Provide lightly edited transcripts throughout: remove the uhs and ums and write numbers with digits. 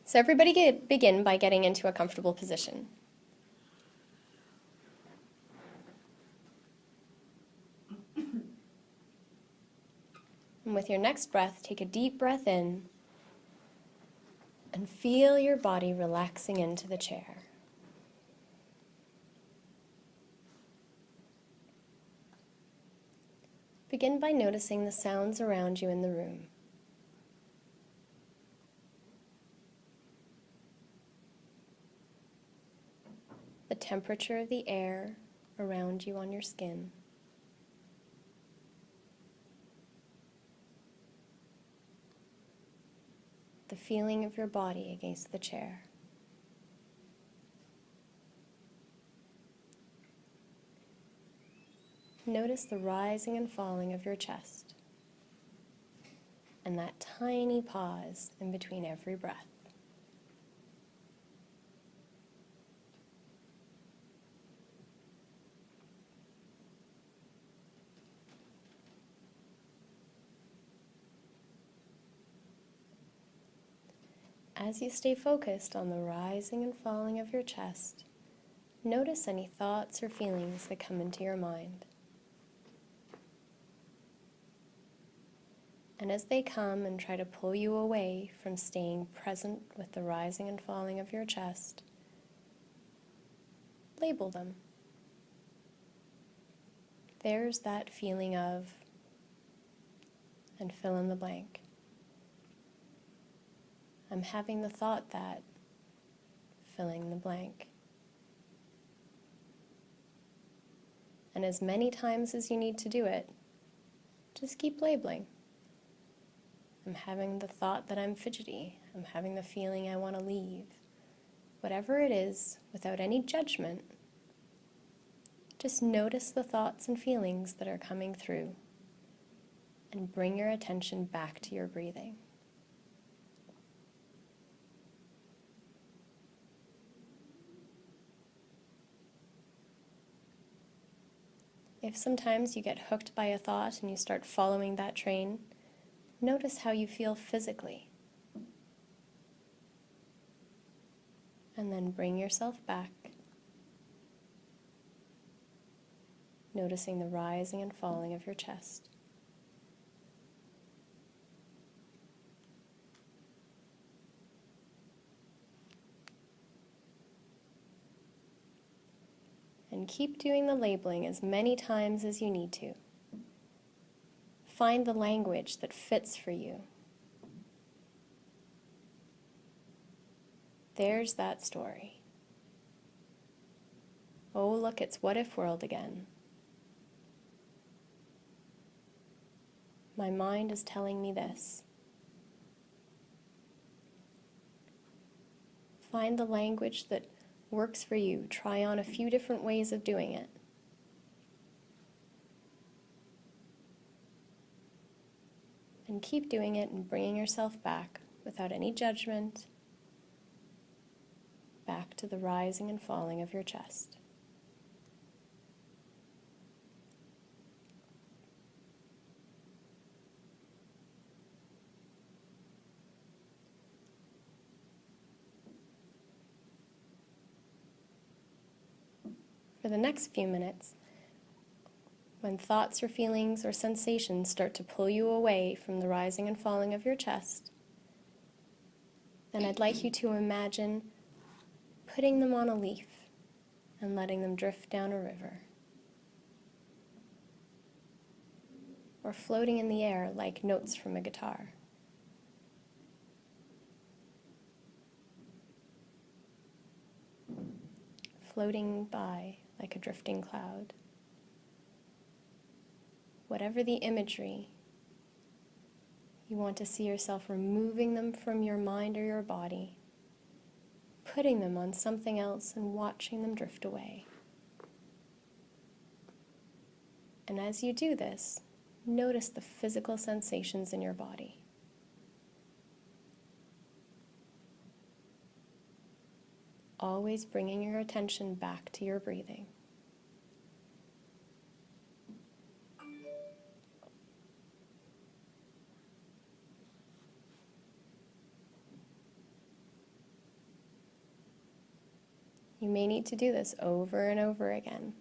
So everybody begin by getting into a comfortable position. And with your next breath, take a deep breath in and feel your body relaxing into the chair. Begin by noticing the sounds around you in the room. The temperature of the air around you on your skin. The feeling of your body against the chair. Notice the rising and falling of your chest and that tiny pause in between every breath. As you stay focused on the rising and falling of your chest, notice any thoughts or feelings that come into your mind. And as they come and try to pull you away from staying present with the rising and falling of your chest, label them. There's that feeling of, and fill in the blank. I'm having the thought that, filling the blank. And as many times as you need to do it, just keep labeling. I'm having the thought that I'm fidgety. I'm having the feeling I want to leave. Whatever it is, without any judgment, just notice the thoughts and feelings that are coming through and bring your attention back to your breathing. If sometimes you get hooked by a thought and you start following that train, notice how you feel physically. And then bring yourself back, noticing the rising and falling of your chest. And keep doing the labeling as many times as you need to. Find the language that fits for you. There's that story. Oh, look, it's what if world again. My mind is telling me this. Find the language that works for you. Try on a few different ways of doing it. And keep doing it and bringing yourself back without any judgment, back to the rising and falling of your chest. For the next few minutes, when thoughts or feelings or sensations start to pull you away from the rising and falling of your chest, then I'd like you to imagine putting them on a leaf and letting them drift down a river, or floating in the air like notes from a guitar. Floating by like a drifting cloud. Whatever the imagery, you want to see yourself removing them from your mind or your body, putting them on something else and watching them drift away. And as you do this, notice the physical sensations in your body. Always bringing your attention back to your breathing. You may need to do this over and over again.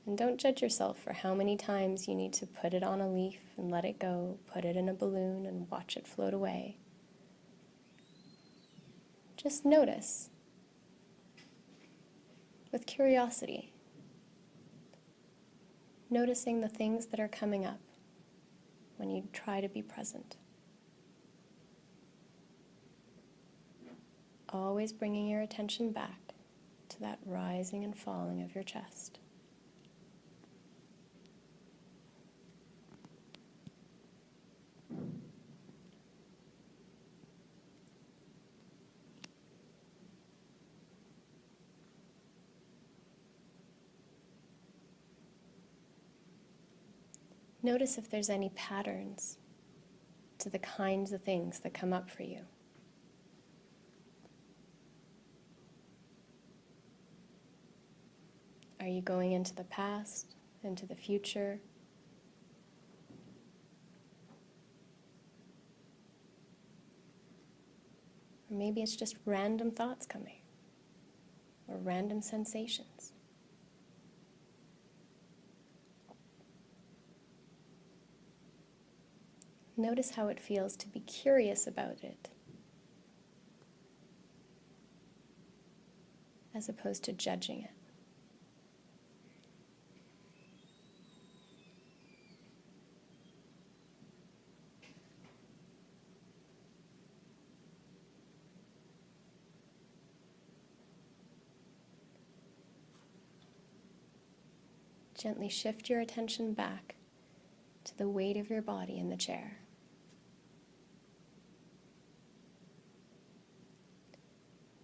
And don't judge yourself for how many times you need to put it on a leaf and let it go, put it in a balloon and watch it float away. Just notice with curiosity, noticing the things that are coming up when you try to be present. Always bringing your attention back to that rising and falling of your chest. Notice if there's any patterns to the kinds of things that come up for you. Are you going into the past, into the future? Or maybe it's just random thoughts coming, or random sensations. Notice how it feels to be curious about it, as opposed to judging it. Gently shift your attention back to the weight of your body in the chair.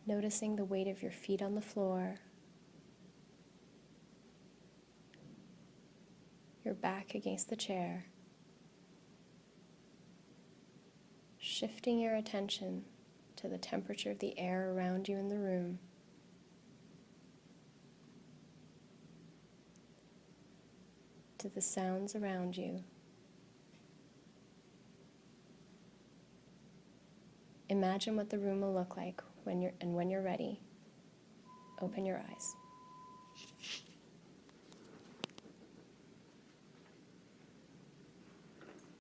Noticing the weight of your feet on the floor, your back against the chair, shifting your attention to the temperature of the air around you in the room, to the sounds around you. Imagine what the room will look like when you're ready. Open your eyes.